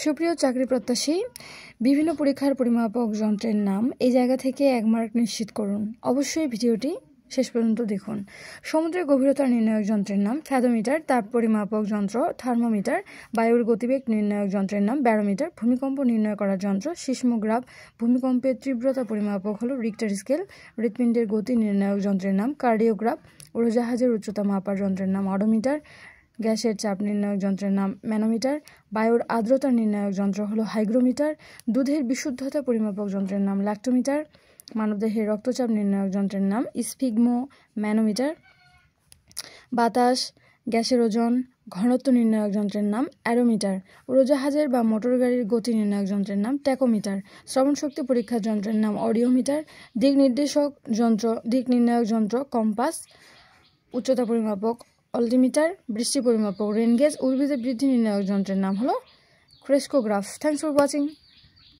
সুপ্রিয় চাকরি প্রত্যাশী, বিভিন্ন পরীক্ষার পরিমাপক যন্ত্রের নাম এই জায়গা থেকে 1 মার্ক নিশ্চিত করুন। অবশ্যই ভিডিওটি শেষ পর্যন্ত দেখুন। সমুদ্রের গভীরতা নির্ণায়ক যন্ত্রের নাম ফ্যাথোমিটার, তাপ পরিমাপক যন্ত্র থার্মোমিটার, বায়ুর গতিবেগ নির্ণায়ক যন্ত্রের নাম ব্যারোমিটার, ভূমিকম্প নির্ণয় করার যন্ত্র সিসমোগ্রাফ, ভূমিকম্পের তীব্রতা পরিমাপক হলো রিক্টার স্কেল, হৃৎপিণ্ডের গতি নির্ণায়ক যন্ত্রের নাম কার্ডিওগ্রাফ, উড়োজাহাজের উচ্চতা মাপার যন্ত্রের নাম অডোমিটার, গ্যাসের চাপ নির্ণায়ক যন্ত্রের নাম ম্যানোমিটার, বায়ুর আর্দ্রতা নির্ণায়ক যন্ত্র হলো হাইগ্রোমিটার, দুধের বিশুদ্ধতা পরিমাপক যন্ত্রের নাম ল্যাক্টোমিটার, মানবদেহের রক্তচাপ নির্ণায়ক যন্ত্রের নাম স্ফিগমো ম্যানোমিটার, বাতাস, গ্যাসের ওজন, ঘনত্ব নির্ণায়ক যন্ত্রের নাম অ্যারোমিটার, উড়োজাহাজের বা মোটর গাড়ির গতি নির্ণায়ক যন্ত্রের নাম ট্যাকোমিটার, শ্রবণ শক্তি পরীক্ষার যন্ত্রের নাম অডিওমিটার, দিক নির্ণায়ক যন্ত্র কম্পাস, উচ্চতা পরিমাপক অল্টিমিটার, বৃষ্টি পরিমাপক রেনগেজ, উদ্ভিদের বৃদ্ধি নির্ণায়ক যন্ত্রের নাম হলো ক্রেস্কোগ্রাফ। Thanks for watching.